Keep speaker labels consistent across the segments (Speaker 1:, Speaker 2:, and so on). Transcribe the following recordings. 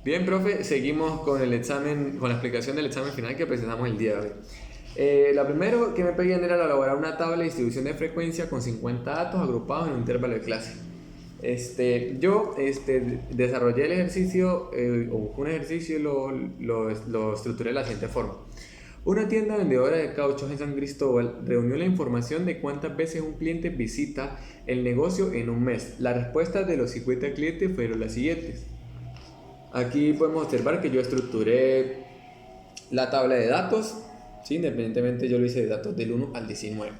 Speaker 1: Bien, profe, seguimos con el examen, con la explicación del examen final que presentamos el día de hoy. Lo primero que me pedían era elaborar una tabla de distribución de frecuencia con 50 datos agrupados en un intervalo de clase. Yo desarrollé el ejercicio, o busqué un ejercicio y lo estructuré de la siguiente forma. Una tienda vendedora de cauchos en San Cristóbal reunió la información de cuántas veces un cliente visita el negocio en un mes. Las respuestas de los 50 clientes fueron las siguientes. Aquí podemos observar que yo estructuré la tabla de datos, ¿sí? Independientemente yo lo hice de datos del 1 al 19.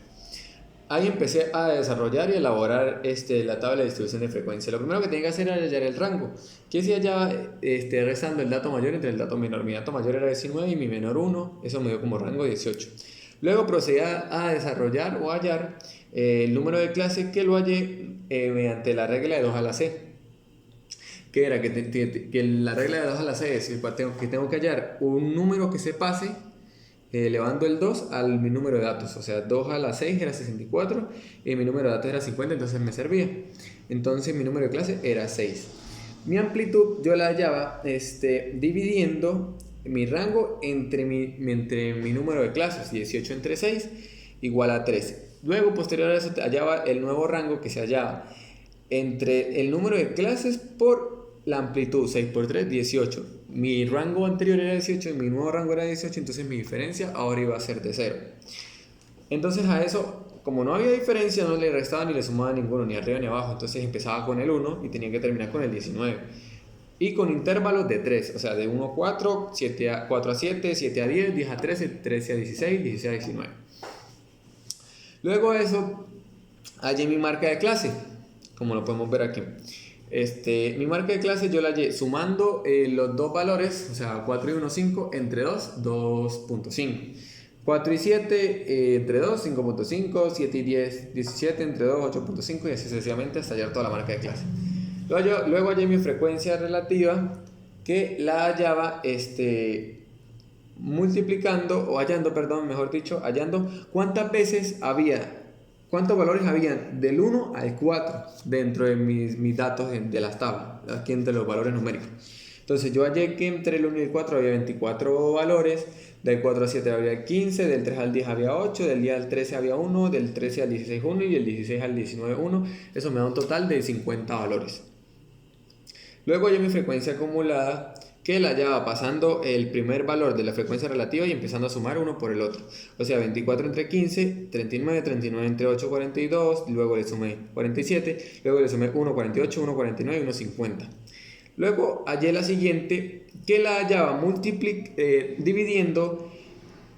Speaker 1: Ahí empecé a desarrollar y elaborar la tabla de distribución de frecuencia. Lo primero que tenía que hacer era hallar el rango, que si hallaba rezando el dato mayor entre el dato menor. Mi dato mayor era 19 y mi menor 1, eso me dio como rango 18. Luego procedí a desarrollar o hallar el número de clase, que lo hallé mediante la regla de 2 a la c, que era que la regla de 2 a la c es que tengo que hallar un número que se pase elevando el 2 al mi número de datos. O sea, 2 a la 6 era 64 y mi número de datos era 50, entonces me servía. Entonces mi número de clase era 6. Mi amplitud yo la hallaba dividiendo mi rango entre mi número de clases. 18 entre 6 igual a 13. Luego, posterior a eso, hallaba el nuevo rango que se hallaba entre el número de clases por la amplitud. 6 por 3, 18. Mi rango anterior era 18 y mi nuevo rango era 18, entonces mi diferencia ahora iba a ser de 0. Entonces a eso, como no había diferencia, no le restaba ni le sumaba ninguno, ni arriba ni abajo. Entonces empezaba con el 1 y tenía que terminar con el 19. Y con intervalos de 3, o sea, de 1 a 4, 4 a 7, 7 a 10, 10 a 13, 13 a 16, 16 a 19. Luego de eso, hallé mi marca de clase, como lo podemos ver aquí. Mi marca de clase yo la hallé sumando los dos valores, o sea, 4 y 1, 5, entre 2, 2.5. 4 y 7 entre 2, 5.5, 7 y 10, 17, entre 2, 8.5 y así sucesivamente hasta hallar toda la marca de clase. Luego hallé mi frecuencia relativa, que la hallaba multiplicando, o hallando, perdón, mejor dicho, hallando cuántas veces había, cuántos valores habían del 1 al 4 dentro de mis datos de las tablas, aquí entre los valores numéricos. Entonces yo hallé que entre el 1 y el 4 había 24 valores, del 4 al 7 había 15, del 3 al 10 había 8, del 10 al 13 había 1, del 13 al 16 1 y del 16 al 19 1. Eso me da un total de 50 valores. Luego hallé mi frecuencia acumulada, que la hallaba pasando el primer valor de la frecuencia relativa y empezando a sumar uno por el otro. O sea, 24 entre 15, 39, 39 entre 8, 42, luego le sumé 47, luego le sumé 1, 48, 1, 49 y 1, 50. Luego hallé la siguiente, que la hallaba dividiendo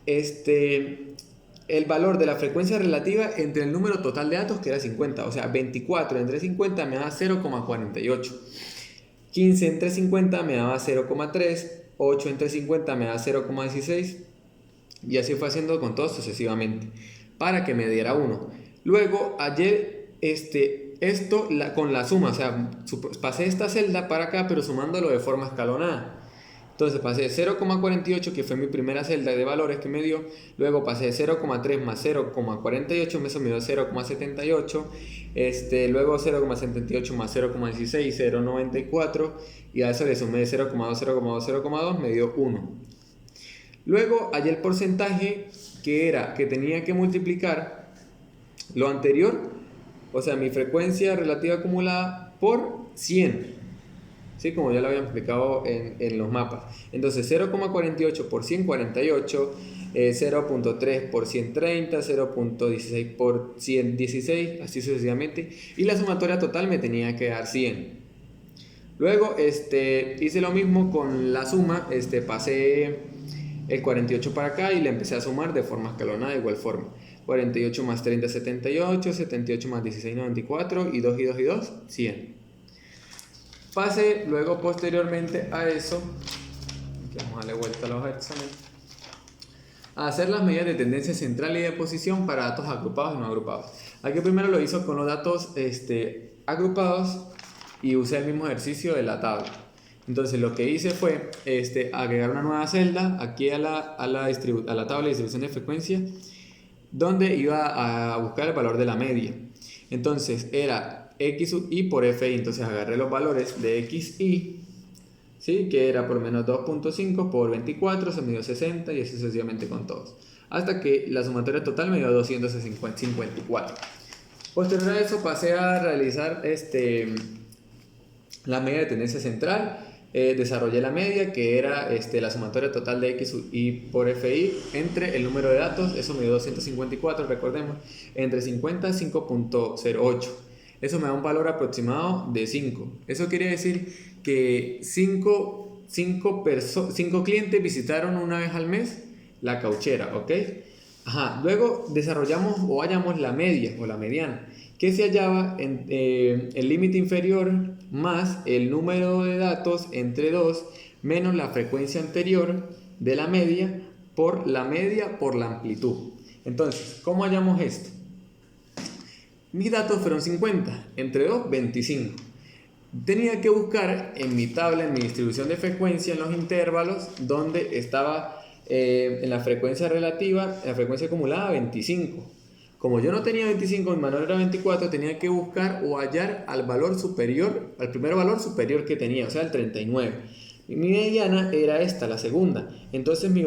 Speaker 1: el valor de la frecuencia relativa entre el número total de datos, que era 50. O sea, 24 entre 50 me da 0,48. 15 entre 50 me daba 0,3, 8 entre 50 me da 0,16 y así fue haciendo con todos sucesivamente para que me diera 1. Luego hallé con la suma, o sea, pasé esta celda para acá pero sumándolo de forma escalonada. Entonces pasé 0,48, que fue mi primera celda de valores que me dio. Luego pasé 0,3 más 0,48, eso me dio 0,78. Luego 0,78 más 0,16, 0,94. Y a eso le sumé 0,2, 0,2, 0,2, me dio 1. Luego hallé el porcentaje que tenía que multiplicar lo anterior, o sea, mi frecuencia relativa acumulada, por 100. ¿Sí? Como ya lo habían explicado en los mapas. Entonces 0,48 por 148, 0.3 por 130, 0.16 por 116, así sucesivamente. Y la sumatoria total me tenía que dar 100. Luego hice lo mismo con la suma, pasé el 48 para acá y le empecé a sumar de forma escalonada de igual forma. 48 más 30, 78, 78 más 16, 94 y 2 y 2 y 2, 100. Pasé luego posteriormente a eso, vamos a darle vuelta a la hoja de examen, a hacer las medidas de tendencia central y de posición para datos agrupados y no agrupados. Aquí primero lo hizo con los datos agrupados y usé el mismo ejercicio de la tabla. Entonces lo que hice fue agregar una nueva celda aquí a la tabla de distribución de frecuencia, donde iba a buscar el valor de la media. Entonces era x sub i por fi. Entonces agarré los valores de x y, ¿sí? Que era por menos 2.5 por 24, se me dio 60 y así sucesivamente con todos. Hasta que la sumatoria total me dio 254. Posterior a eso pasé a realizar la media de tendencia central. Desarrollé la media, que era la sumatoria total de X y por FI entre el número de datos. Eso me dio 254, recordemos, entre 50 y 5.08. Eso me da un valor aproximado de 5. Eso quiere decir que 5 clientes visitaron una vez al mes la cauchera, ¿ok? Ajá. Luego desarrollamos o hallamos la media o la mediana, que se hallaba en el límite inferior más el número de datos entre 2 menos la frecuencia anterior de la media por la amplitud. Entonces, ¿cómo hallamos esto? Mis datos fueron 50, entre 2, 25. Tenía que buscar en mi tabla, en mi distribución de frecuencia, en los intervalos, donde estaba en la frecuencia relativa, en la frecuencia acumulada, 25. Como yo no tenía 25, mi valor era 24, tenía que buscar o hallar al valor superior, al primer valor superior que tenía, o sea, el 39. Y mi mediana era esta, la segunda. Entonces mi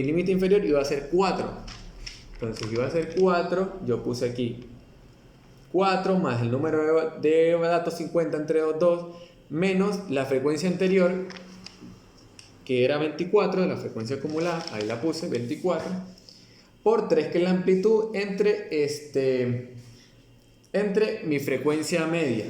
Speaker 1: límite inferior iba a ser 4. Entonces iba a ser 4, yo puse aquí 4 más el número de datos 50 entre 2 menos la frecuencia anterior, que era 24, de la frecuencia acumulada, ahí la puse, 24, por 3, que es la amplitud entre mi frecuencia media.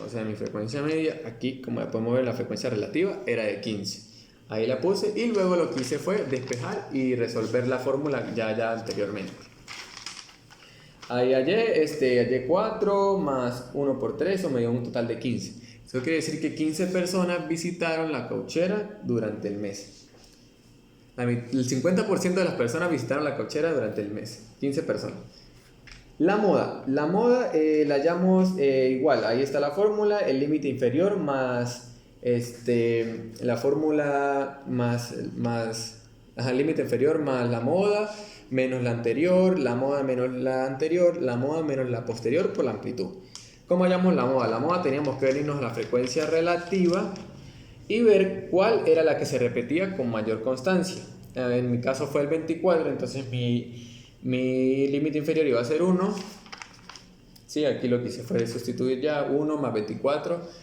Speaker 1: O sea, mi frecuencia media, aquí como podemos ver, la frecuencia relativa era de 15. Ahí la puse y luego lo que hice fue despejar y resolver la fórmula ya anteriormente. Ahí hallé 4 más 1 por 3, eso me dio un total de 15. Eso quiere decir que 15 personas visitaron la cauchera durante el mes. El 50% de las personas visitaron la cauchera durante el mes. 15 personas. La moda la hallamos igual. Ahí está la fórmula, el límite inferior más la fórmula más límite inferior más la moda menos la anterior, la moda menos la anterior, la moda menos la posterior por la amplitud. ¿Cómo hallamos la moda? La moda teníamos que venirnos a la frecuencia relativa y ver cuál era la que se repetía con mayor constancia. En mi caso fue el 24, entonces mi límite inferior iba a ser 1. Sí, aquí lo que hice fue sustituir ya 1 más 24.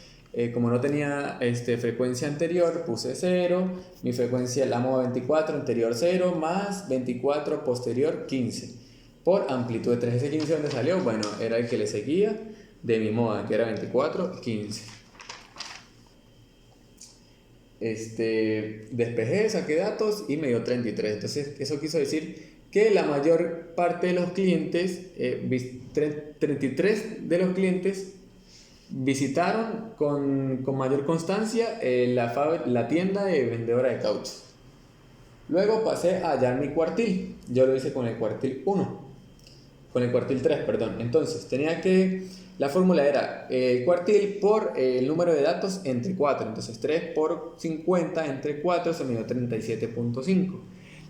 Speaker 1: Como no tenía frecuencia anterior, puse 0. Mi frecuencia, la moda 24, anterior 0, más 24, posterior 15. Por amplitud de 3. Ese 15, ¿dónde salió? Bueno, era el que le seguía de mi moda, que era 24, 15. Despejé, saqué datos y me dio 33. Entonces, eso quiso decir que la mayor parte de los clientes, 33 de los clientes, visitaron con mayor constancia la tienda de vendedora de cauchos. Luego pasé a hallar mi cuartil. Yo lo hice con el cuartil 1. Con el cuartil 3, perdón. Entonces, la fórmula era el cuartil por el número de datos entre 4. Entonces, 3 por 50 entre 4 se me dio 37.5.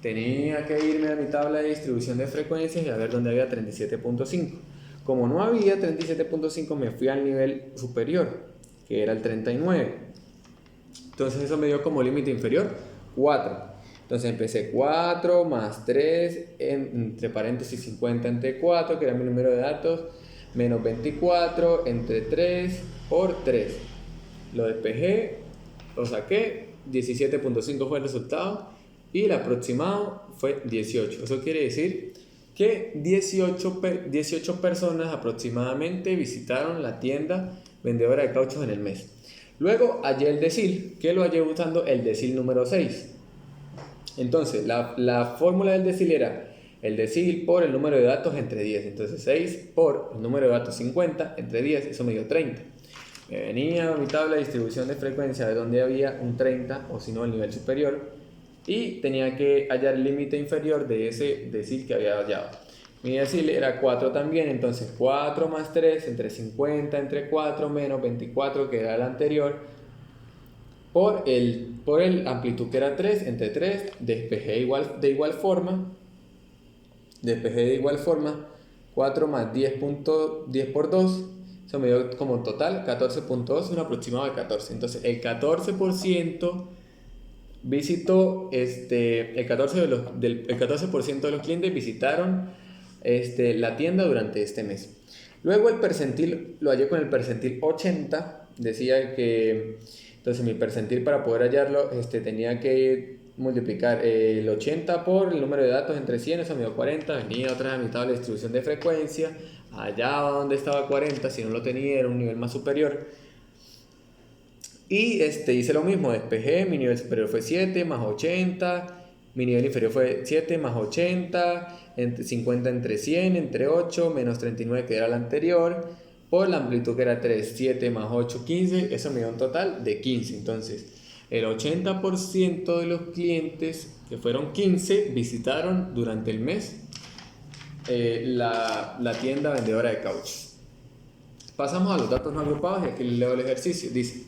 Speaker 1: Tenía que irme a mi tabla de distribución de frecuencias y a ver dónde había 37.5. Como no había 37.5, me fui al nivel superior, que era el 39. Entonces eso me dio como límite inferior 4. Entonces empecé 4 más 3, entre paréntesis 50 entre 4, que era mi número de datos, menos 24 entre 3 por 3. Lo despejé, lo saqué, 17.5 fue el resultado y el aproximado fue 18. Eso quiere decir que 18 personas aproximadamente visitaron la tienda vendedora de cauchos en el mes. Luego hallé el decil, que lo hallé usando el decil número 6. Entonces la fórmula del decil era el decil por el número de datos entre 10. Entonces 6 por el número de datos 50 entre 10, eso me dio 30. Me venía a mi tabla de distribución de frecuencia de donde había un 30 o si no el nivel superior, y tenía que hallar el límite inferior de ese decil que había hallado. Mi decil era 4 también, entonces 4 más 3 entre 50 entre 4 menos 24, que era el anterior, por el amplitud que era 3 entre 3, despejé de igual forma, 4 más 10 por 2 Eso me dio como total 14.2, un aproximado de 14. Entonces, el 14% visitó, el 14% de los clientes visitaron la tienda durante este mes. Luego el percentil lo hallé con el percentil 80. Decía que entonces mi percentil, para poder hallarlo, tenía que multiplicar el 80 por el número de datos entre 100, eso me dio 40. Venía otra vez a mi tabla de distribución de frecuencia, allá donde estaba 40, si no lo tenía era un nivel más superior. Y hice lo mismo, despejé, mi nivel superior fue 7 más 80, mi nivel inferior fue 7 más 80, 50 entre 100, entre 8, menos 39 que era el anterior, por la amplitud que era 3, 7 más 8, 15, eso me dio un total de 15. Entonces, el 80% de los clientes, que fueron 15, visitaron durante el mes la tienda vendedora de cauchos. Pasamos a los datos no agrupados y aquí les leo el ejercicio. Dice: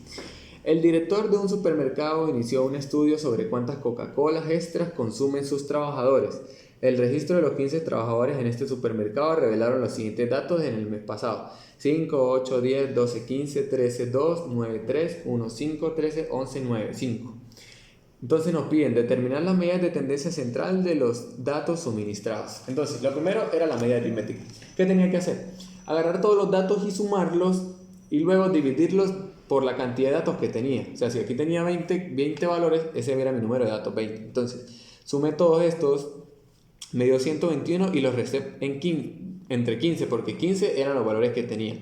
Speaker 1: el director de un supermercado inició un estudio sobre cuántas Coca-Colas extras consumen sus trabajadores. El registro de los 15 trabajadores en este supermercado revelaron los siguientes datos en el mes pasado: 5, 8, 10, 12, 15, 13, 2, 9, 3, 1, 5, 13, 11, 9, 5. Entonces nos piden determinar las medidas de tendencia central de los datos suministrados. Entonces, lo primero era la media aritmética. ¿Qué tenía que hacer? Agarrar todos los datos y sumarlos y luego dividirlos por la cantidad de datos que tenía. O sea, si aquí tenía 20 valores, ese era mi número de datos, 20. Entonces, sumé todos estos, me dio 121 y los resté entre 15, porque 15 eran los valores que tenía.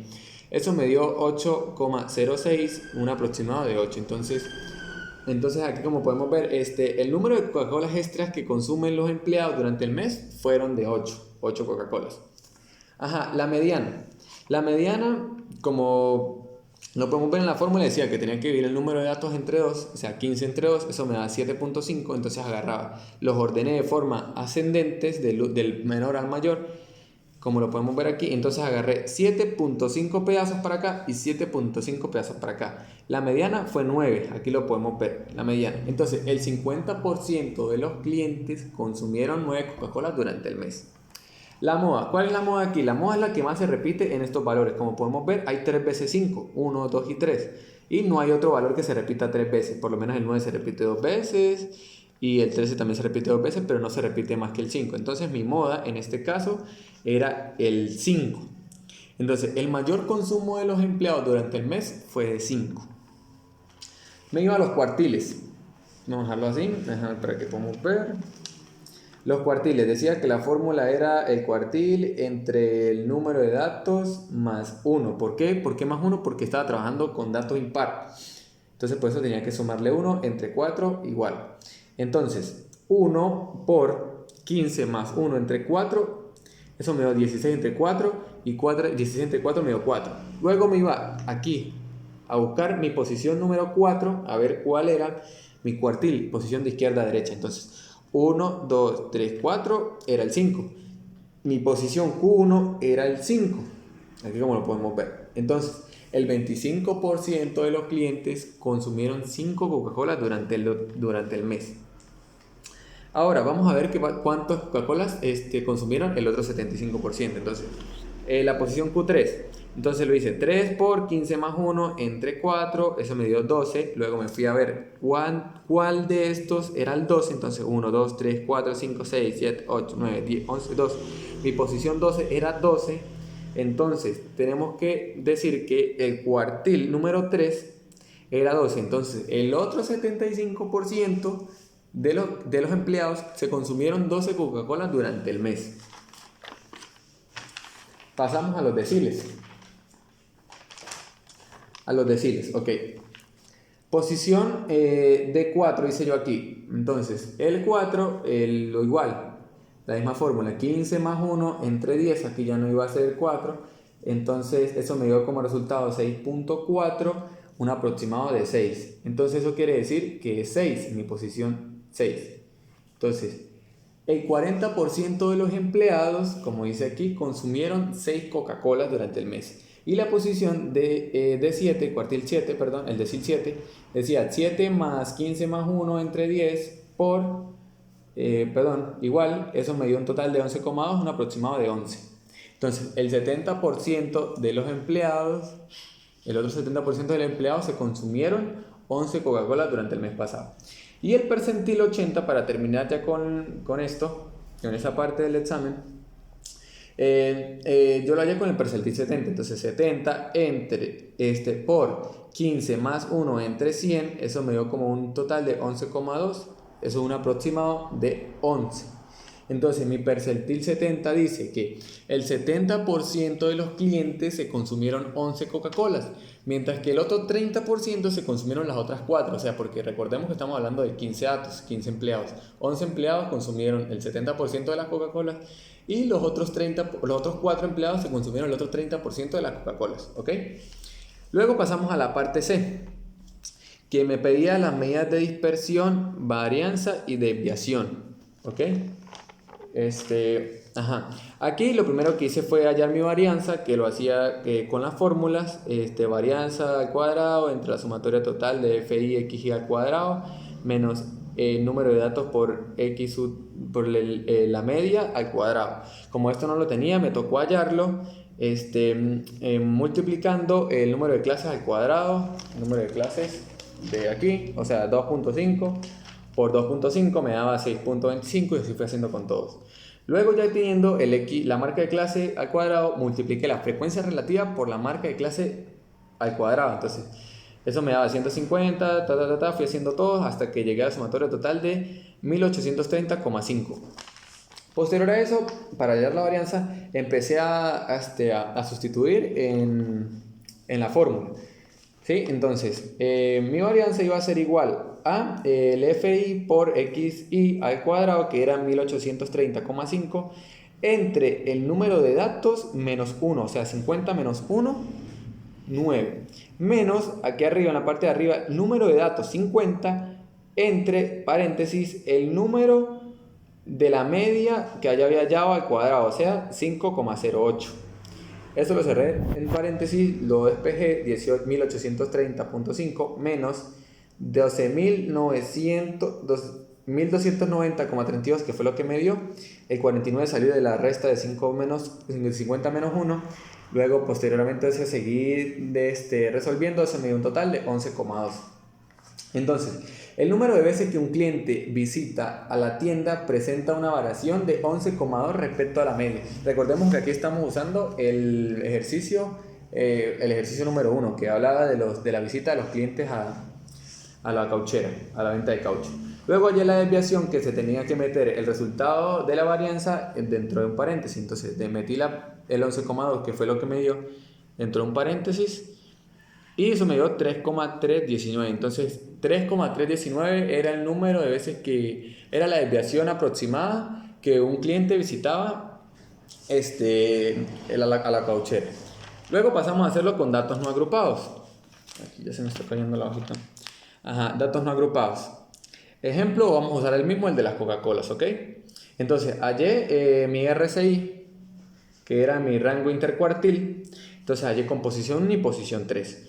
Speaker 1: Eso me dio 8,06, un aproximado de 8. Entonces aquí, como podemos ver, el número de Coca-Colas extras que consumen los empleados durante el mes fueron de 8 Coca-Colas. Ajá, la mediana. La mediana, como lo podemos ver en la fórmula, decía que tenía que dividir el número de datos entre 2, o sea, 15 entre 2, eso me da 7.5, entonces agarraba, los ordené de forma ascendentes, del menor al mayor, como lo podemos ver aquí. Entonces agarré 7.5 pedazos para acá y 7.5 pedazos para acá. La mediana fue 9, aquí lo podemos ver, la mediana. Entonces el 50% de los clientes consumieron 9 Coca-Cola durante el mes. La moda, ¿cuál es la moda aquí? La moda es la que más se repite en estos valores. Como podemos ver, hay 3 veces 5, 1, 2 y 3. Y no hay otro valor que se repita 3 veces. Por lo menos el 9 se repite 2 veces y el 13 también se repite 2 veces, pero no se repite más que el 5. Entonces mi moda en este caso era el 5. Entonces el mayor consumo de los empleados durante el mes fue de 5. Me iba a los cuartiles. Vamos a dejarlo así, para que podamos ver. Los cuartiles, decía que la fórmula era el cuartil entre el número de datos más 1. ¿Por qué? ¿Por qué más 1? Porque estaba trabajando con datos impar. Entonces por eso tenía que sumarle 1 entre 4 igual. Entonces 1 por 15 más 1 entre 4, eso me dio 16 entre 4 y 16 entre 4 me dio 4. Luego me iba aquí a buscar mi posición número 4, a ver cuál era mi cuartil, posición de izquierda a derecha. Entonces 1, 2, 3, 4 era el 5. Mi posición Q1 era el 5. Aquí como lo podemos ver. Entonces, el 25% de los clientes consumieron 5 Coca-Cola durante el mes. Ahora, vamos a ver cuántas Coca-Colas consumieron el otro 75%. Entonces, la posición Q3. Entonces lo hice 3 por 15 más 1 entre 4, eso me dio 12. Luego me fui a ver cuál de estos era el 12. Entonces 1, 2, 3, 4, 5, 6, 7, 8, 9, 10, 11, 12. Mi posición 12 era 12. Entonces tenemos que decir que el cuartil número 3 era 12. Entonces el otro 75% de los empleados se consumieron 12 Coca-Cola durante el mes. Pasamos a los deciles. Ok. Posición de 4 hice yo aquí. Entonces, el 4, lo igual. La misma fórmula. 15 más 1 entre 10. Aquí ya no iba a ser el 4. Entonces, eso me dio como resultado 6.4. Un aproximado de 6. Entonces, eso quiere decir que es 6. Mi posición 6. Entonces, el 40% de los empleados, como dice aquí, consumieron 6 Coca-Colas durante el mes. Y la posición de 7, cuartil 7, perdón, el decil 7, decía 7 más 15 más 1 entre 10 igual, eso me dio un total de 11,2, un aproximado de 11. Entonces, el 70% de los empleados, el otro 70% de los empleados se consumieron 11 Coca-Cola durante el mes pasado. Y el percentil 80, para terminar ya con esto, con esa parte del examen, yo lo hallé con el percentil 70. Entonces 70 por 15 más 1 entre 100, eso me dio como un total de 11,2. Eso es un aproximado de 11. Entonces mi percentil 70 dice que el 70% de los clientes se consumieron 11 Coca-Colas, mientras que el otro 30% se consumieron las otras 4. O sea, porque recordemos que estamos hablando de 15 datos, 15 empleados. 11 empleados consumieron el 70% de las Coca-Colas y los otros 4 empleados se consumieron el otro 30% de las Coca-Colas. ¿Ok? Luego pasamos a la parte C, que me pedía las medidas de dispersión, varianza y desviación. ¿Ok? Aquí lo primero que hice fue hallar mi varianza, que lo hacía con las fórmulas, varianza al cuadrado entre la sumatoria total de FI XY al cuadrado menos el número de datos por X por la media al cuadrado. Como esto no lo tenía, me tocó hallarlo multiplicando el número de clases al cuadrado, el número de clases de aquí, o sea 2.5 por 2.5 me daba 6.25 y así fui haciendo con todos. Luego, ya teniendo la marca de clase al cuadrado, multipliqué la frecuencia relativa por la marca de clase al cuadrado. Entonces, eso me daba 150, fui haciendo todos hasta que llegué a la sumatoria total de 1830,5. Posterior a eso, para hallar la varianza, empecé a sustituir en la fórmula. ¿Sí? Entonces, mi varianza iba a ser igual a el FI por XI al cuadrado, que era 1830,5, entre el número de datos menos 1, o sea, 50 menos 1, 9, menos, aquí arriba, en la parte de arriba, número de datos 50, entre paréntesis, el número de la media que había hallado al cuadrado, o sea, 5,08. Esto lo cerré en paréntesis, lo despejé, 1830.5 menos 1290,32, que fue lo que me dio. El 49 salió de la resta de 50 menos 1. Luego, posteriormente, seguí resolviendo, eso me dio un total de 11,2. Entonces, el número de veces que un cliente visita a la tienda presenta una variación de 11,2 respecto a la media. Recordemos que aquí estamos usando el ejercicio número 1, que hablaba de la visita de los clientes a la cauchera, a la venta de caucho. Luego hallé la desviación, que se tenía que meter el resultado de la varianza dentro de un paréntesis. Entonces metí el 11,2, que fue lo que me dio, dentro de un paréntesis, y eso me dio 3,319. Entonces 3,319 era el número de veces que era la desviación aproximada que un cliente visitaba a la cauchera. Luego pasamos a hacerlo con datos no agrupados. Aquí ya se me está cayendo la hojita. Datos no agrupados. Ejemplo, vamos a usar el mismo, el de las Coca-Colas, ¿ok? Entonces, hallé mi RCI, que era mi rango intercuartil. Entonces, hallé con posición 1 y posición 3.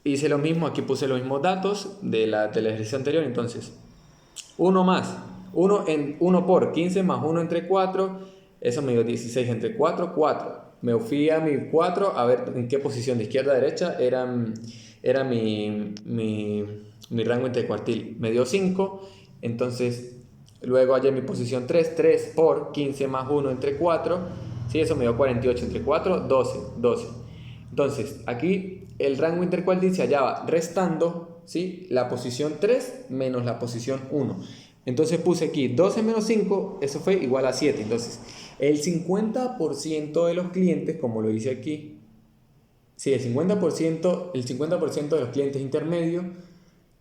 Speaker 1: Hice lo mismo, aquí puse los mismos datos del ejercicio anterior. Entonces, 1 por 15 más 1 entre 4, eso me dio 16 entre 4, 4. Me fui a mi 4 a ver en qué posición, de izquierda a derecha, era mi rango intercuartil. Me dio 5, entonces luego hallé mi posición 3, 3 por 15 más 1 entre 4, ¿sí? Eso me dio 48 entre 4, 12. Entonces, aquí el rango intercuartil se hallaba restando, ¿sí?, la posición 3 menos la posición 1. Entonces puse aquí 12 menos 5, eso fue igual a 7. Entonces, el 50% de los clientes, como lo dice aquí, sí, el 50% de los clientes intermedios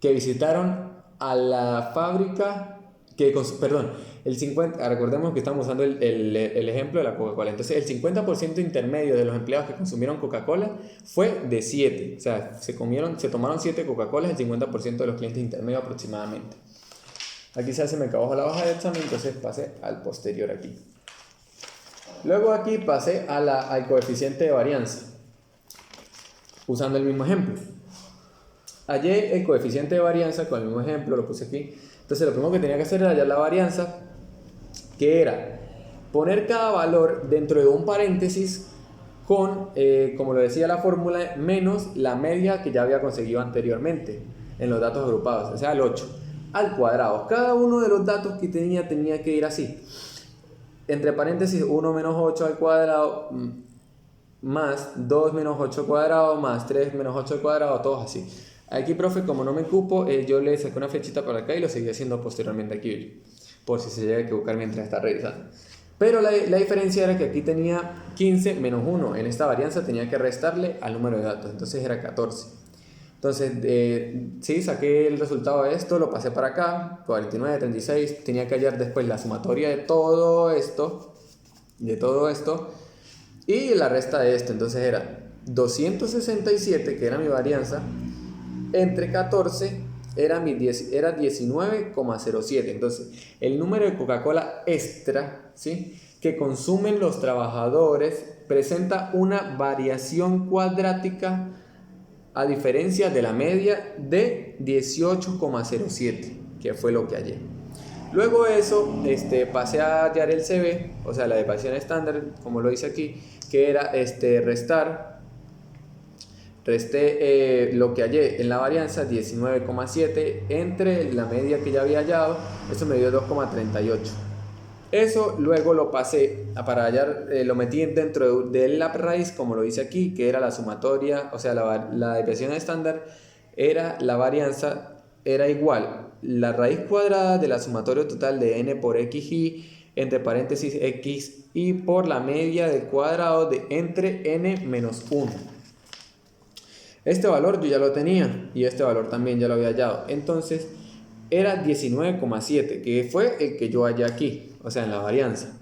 Speaker 1: que visitaron a la fábrica, recordemos que estamos usando el ejemplo de la Coca-Cola. Entonces, el 50% intermedio de los empleados que consumieron Coca-Cola fue de 7. O sea, se tomaron 7 Coca-Colas, el 50% de los clientes intermedios aproximadamente. Aquí se me acabó la hoja de examen, entonces pasé al posterior aquí. Luego aquí pasé al coeficiente de varianza, usando el mismo ejemplo. Hallé el coeficiente de varianza con el mismo ejemplo, lo puse aquí. Entonces lo primero que tenía que hacer era hallar la varianza, que era poner cada valor dentro de un paréntesis con, como lo decía la fórmula, menos la media que ya había conseguido anteriormente en los datos agrupados, o sea, el 8 al cuadrado. Cada uno de los datos que tenía que ir así. Entre paréntesis 1 menos 8 al cuadrado más 2 menos 8 al cuadrado más 3 menos 8 al cuadrado, todos así. Aquí, profe, como no me cupo, yo le saqué una flechita para acá y lo seguí haciendo posteriormente aquí, por si se llega a equivocar mientras está revisando. Pero la diferencia era que aquí tenía 15 menos 1. En esta varianza tenía que restarle al número de datos, entonces era 14. Entonces, sí, saqué el resultado de esto, lo pasé para acá, 49, 36. Tenía que hallar después la sumatoria de todo esto, y la resta de esto. Entonces era 267, que era mi varianza, entre 14 era 19,07. Entonces, el número de Coca-Cola extra, ¿sí?, que consumen los trabajadores presenta una variación cuadrática a diferencia de la media de 18,07, que fue lo que hallé. Luego de eso, pasé a hallar el CB, o sea, la desviación estándar, como lo dice aquí, que era resté lo que hallé en la varianza, 19,7, entre la media que ya había hallado, eso me dio 2,38. Eso luego lo pasé para hallar, lo metí dentro de la raíz, como lo dice aquí, que era la sumatoria, o sea, la desviación estándar era la varianza, era igual la raíz cuadrada de la sumatoria total de n por xy, entre paréntesis x, y por la media del cuadrado de entre n menos 1. Este valor yo ya lo tenía y este valor también ya lo había hallado. Entonces era 19,7, que fue el que yo hallé aquí, o sea, en la varianza.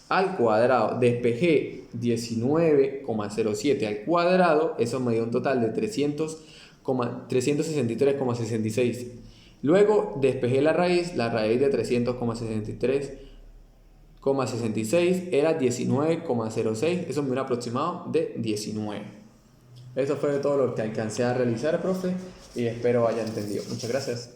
Speaker 1: Al cuadrado, despejé 19,07 al cuadrado, eso me dio un total de 363,66. Luego despejé la raíz de 300,63,66 era 19,06, eso me dio un aproximado de 19. Eso fue todo lo que alcancé a realizar, profe, y espero haya entendido. Muchas gracias.